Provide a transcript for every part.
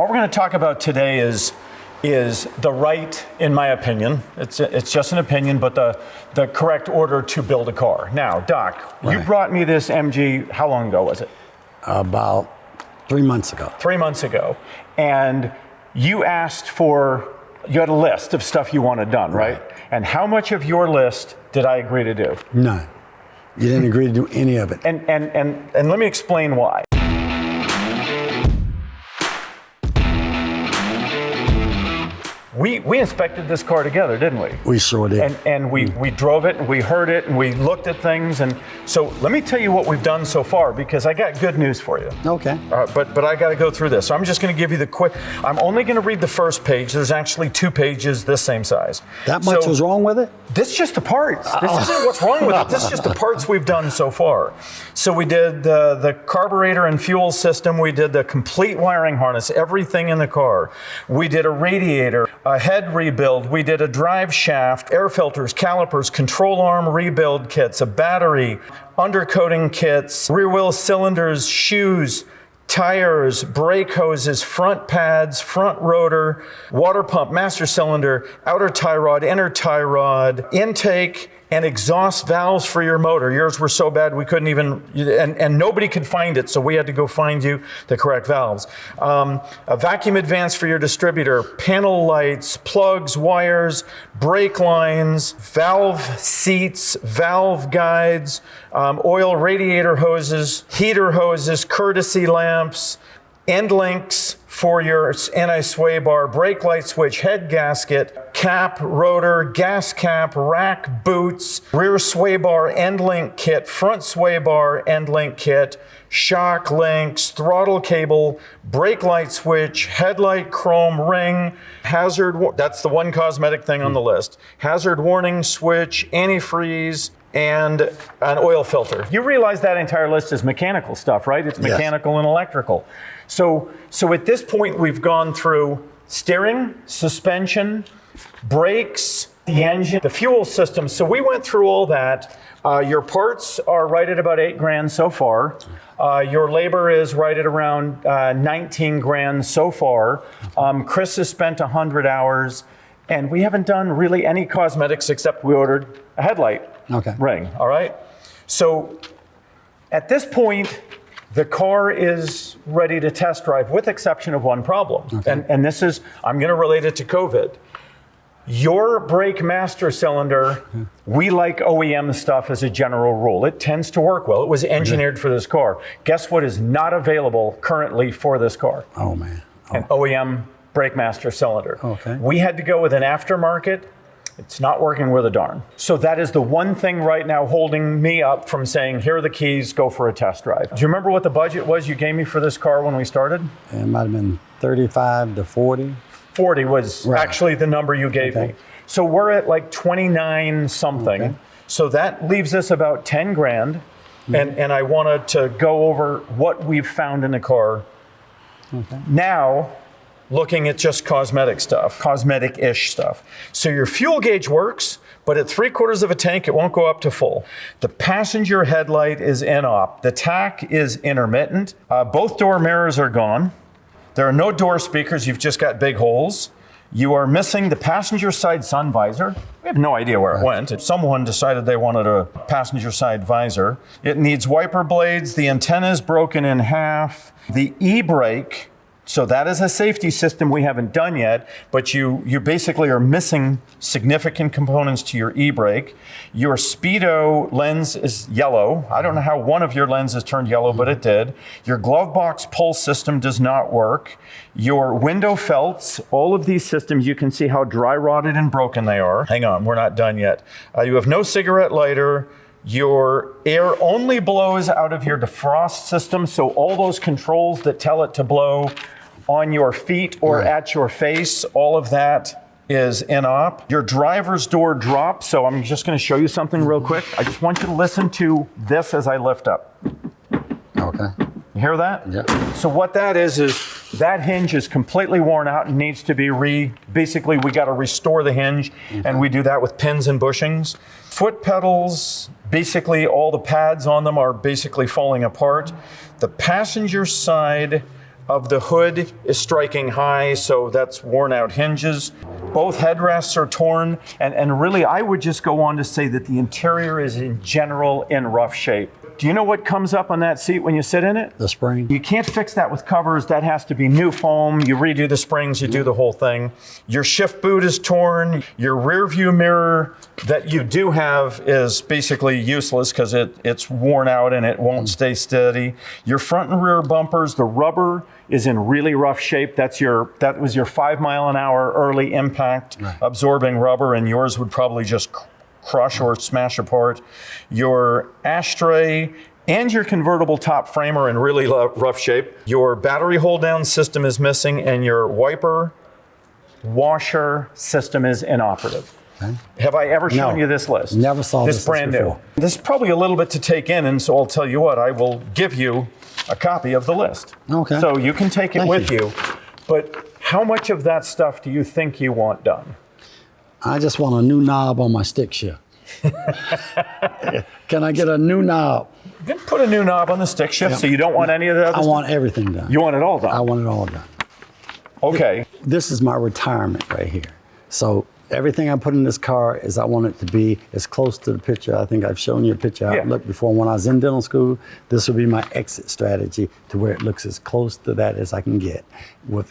What we're going to talk about today is the right, in my opinion, it's just an opinion, but the correct order to build a car. Now, Doc, you brought me this MG, how long ago was it? About 3 months ago. 3 months ago. And you asked you had a list of stuff you wanted done, right? And how much of your list did I agree to do? None. You didn't agree to do any of it. And let me explain why. We inspected this car together, didn't we? We sure did. And we drove it, and we heard it, and we looked at things. And so let me tell you what we've done so far, because I got good news for you. Okay. But I got to go through this. So I'm just going to give you the quick. I'm only going to read the first page. There's actually 2 pages this same size. That much was wrong with it? This is just the parts. This isn't what's wrong with it. This is just the parts we've done so far. So we did the carburetor and fuel system. We did the complete wiring harness, everything in the car. We did a radiator, a head rebuild. We did a drive shaft, air filters, calipers, control arm rebuild kits, a battery, undercoating kits, rear wheel cylinders, shoes, tires, brake hoses, front pads, front rotor, water pump, master cylinder, outer tie rod, inner tie rod, intake, and exhaust valves for your motor. Yours were so bad we couldn't even, and nobody could find it, so we had to go find you the correct valves. A vacuum advance for your distributor, panel lights, plugs, wires, brake lines, valve seats, valve guides, oil radiator hoses, heater hoses, courtesy lamps, end links for your anti-sway bar, brake light switch, head gasket, cap, rotor, gas cap, rack, boots, rear sway bar, end link kit, front sway bar, end link kit, shock links, throttle cable, brake light switch, headlight chrome ring, that's the one cosmetic thing on the list, hazard warning switch, antifreeze, and an oil filter. You realize that entire list is mechanical stuff, right? It's mechanical and electrical. So at this point, we've gone through steering, suspension, brakes, the engine, the fuel system. So we went through all that. Your parts are right at about $8,000 so far. Your labor is right at around 19 grand so far. Chris has spent 100 hours, and we haven't done really any cosmetics except we ordered a headlight ring, all right? So at this point, the car is ready to test drive, with exception of one problem. And this is, I'm going to relate it to COVID. Your brake master cylinder, we like OEM stuff as a general rule. It tends to work well. It was engineered for this car. Guess what is not available currently for this car? Oh, man. An OEM brake master cylinder. We had to go with an aftermarket. It's not working with a darn. So that is the one thing right now holding me up from saying, here are the keys, go for a test drive. Do you remember what the budget was you gave me for this car when we started? It might have been 35 to 40. 40 was actually the number you gave me. So we're at like 29 something. So that leaves us about 10 grand. And I wanted to go over what we've found in the car. Now, looking at just cosmetic stuff, cosmetic-ish stuff. So your fuel gauge works, but at 3/4 of a tank, it won't go up to full. The passenger headlight is in-op. The tach is intermittent. Both door mirrors are gone. There are no door speakers. You've just got big holes. You are missing the passenger side sun visor. We have no idea where it went. If someone decided they wanted a passenger side visor. It needs wiper blades. The antenna is broken in half. The e-brake, so that is a safety system we haven't done yet, but you basically are missing significant components to your e-brake. Your speedo lens is yellow. I don't know how one of your lenses turned yellow, but it did. Your glove box pulse system does not work. Your window felts, all of these systems, you can see how dry rotted and broken they are. Hang on, we're not done yet. You have no cigarette lighter. Your air only blows out of your defrost system, so all those controls that tell it to blow on your feet or at your face, all of that is in-op. Your driver's door drops, so I'm just going to show you something real quick. I just want you to listen to this as I lift up. You hear that? Yeah. So what that is that hinge is completely worn out and needs to be basically we got to restore the hinge, and we do that with pins and bushings. Foot pedals, basically all the pads on them are basically falling apart. The passenger side of the hood is striking high, so that's worn out hinges. Both headrests are torn, and really I would just go on to say that the interior is in general in rough shape. Do you know what comes up on that seat when you sit in it? The spring. You can't fix that with covers. That has to be new foam. You redo the springs, you do the whole thing. Your shift boot is torn. Your rear view mirror that you do have is basically useless because it's worn out and it won't stay steady. Your front and rear bumpers, the rubber is in really rough shape. That was your 5 mile an hour early impact absorbing rubber, and yours would probably just crush or smash apart. Your ashtray and your convertible top frame are in really rough shape. Your battery hold down system is missing, and your wiper washer system is inoperative. Okay. Have I ever shown you this list? Never saw this brand before. New. This is probably a little bit to take in, and so I'll tell you what, I will give you a copy of the list. Okay. So you can take it with you. But how much of that stuff do you think you want done? I just want a new knob on my stick shift. Can I get a new knob? Then put a new knob on the stick shift, so you don't want any of that? I want everything done. You want it all done? I want it all done. Okay. This is my retirement right here. So everything I put in this car is I want it to be as close to the picture. I think I've shown you a picture how it looked before. When I was in dental school, this would be my exit strategy to where it looks as close to that as I can get with,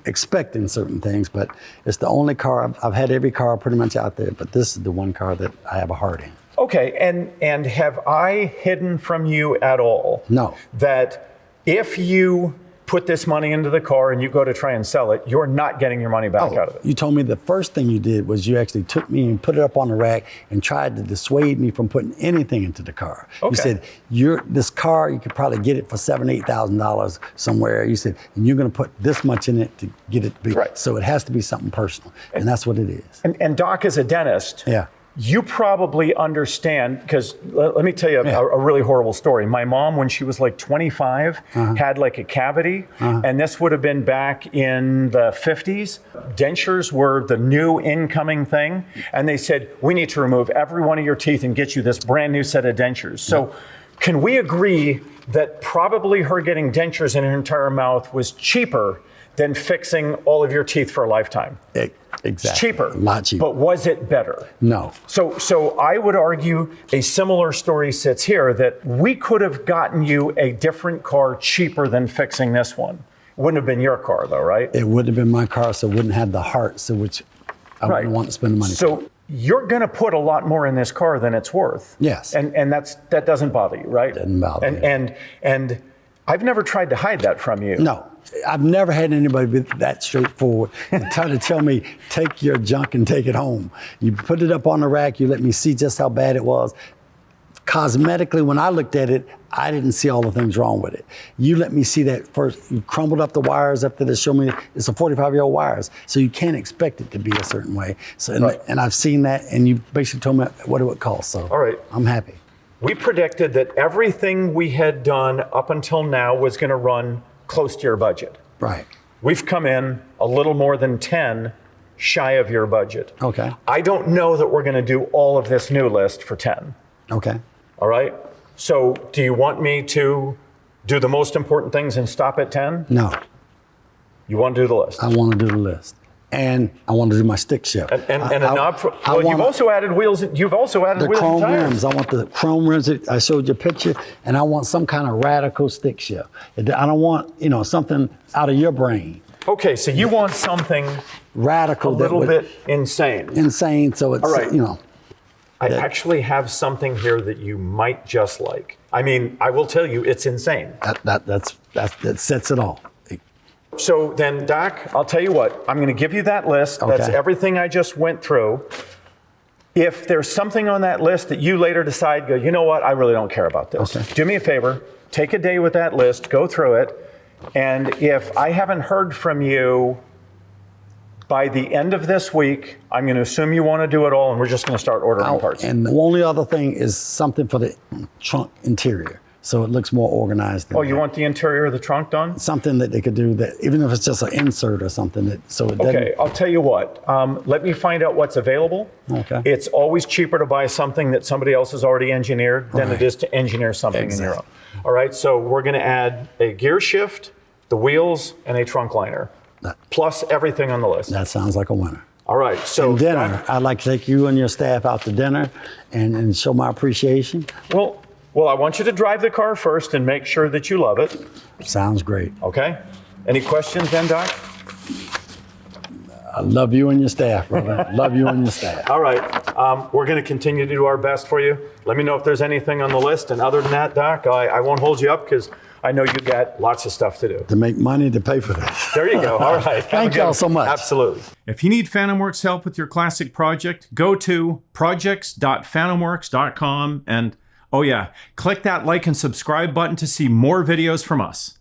expecting certain things. But it's the only car, I've had every car pretty much out there, but this is the one car that I have a heart in. Okay, and have I hidden from you at all? No. That if you put this money into the car and you go to try and sell it, you're not getting your money back out of it. You told me the first thing you did was you actually took me and put it up on the rack and tried to dissuade me from putting anything into the car. Okay. You said, this car, you could probably get it for $7,000, $8,000 somewhere. You said, and you're going to put this much in it to get it to be. Right. So it has to be something personal. And that's what it is. And Doc, as a dentist, you probably understand, because let me tell you a really horrible story. My mom, when she was like 25, had like a cavity, and this would have been back in the 50s. Dentures were the new incoming thing, and they said, we need to remove every one of your teeth and get you this brand new set of dentures. So can we agree that probably her getting dentures in her entire mouth was cheaper than fixing all of your teeth for a lifetime? Exactly. It's cheaper. A lot cheaper. But was it better? No. So I would argue a similar story sits here, that we could have gotten you a different car cheaper than fixing this one. Wouldn't have been your car though, right? It wouldn't have been my car, so it wouldn't have the heart, so which I wouldn't want to spend the money So for. you're going to put a lot more in this car than it's worth. Yes. And that doesn't bother you, right? Doesn't bother me. And I've never tried to hide that from you. No. I've never had anybody be that straightforward and try to tell me, take your junk and take it home. You put it up on the rack, you let me see just how bad it was. Cosmetically, when I looked at it, I didn't see all the things wrong with it. You let me see that first. You crumbled up the wires after this, show me it's a 45-year-old wires, so you can't expect it to be a certain way. So, and I've seen that, and you basically told me what it would cost, so all right. I'm happy. We predicted that everything we had done up until now was going to run close to your budget. Right. We've come in a little more than 10 shy of your budget. Okay. I don't know that we're going to do all of this new list for 10. Okay. All right. So do you want me to do the most important things and stop at 10? No. You want to do the list? I want to do the list. And I want to do my stick shift. And a knob for, you've also added wheels. You've also added wheels and tires. The chrome rims. I want the chrome rims that I showed you a picture, and I want some kind of radical stick shift. I don't want, something out of your brain. Okay, so you want something radical, a little bit insane. Insane, so it's, all right. I actually have something here that you might just like. I mean, I will tell you, it's insane. That sets it all. So then, Doc, I'll tell you what, I'm going to give you that list. Okay. That's everything I just went through. If there's something on that list that you later decide, go, you know what, I really don't care about this. Okay. Do me a favor, take a day with that list, go through it, and if I haven't heard from you by the end of this week, I'm going to assume you want to do it all, and we're just going to start ordering parts. And the only other thing is something for the trunk interior, so it looks more organized. You want the interior of the trunk done? Something that they could do, that even if it's just an insert or something, that so it doesn't. Okay, I'll tell you what. Let me find out what's available. Okay. It's always cheaper to buy something that somebody else has already engineered than it is to engineer something in your own. All right, so we're going to add a gear shift, the wheels, and a trunk liner, plus everything on the list. That sounds like a winner. All right, so Dinner. I'd like to take you and your staff out to dinner and show my appreciation. Well, I want you to drive the car first and make sure that you love it. Sounds great. Okay. Any questions then, Doc? I love you and your staff, brother. Love you and your staff. All right. We're going to continue to do our best for you. Let me know if there's anything on the list. And other than that, Doc, I won't hold you up because I know you got lots of stuff to do. To make money to pay for this. There you go. All right. Thank y'all so much. Absolutely. If you need FantomWorks help with your classic project, go to projects.fantomworks.com and, oh yeah, click that like and subscribe button to see more videos from us.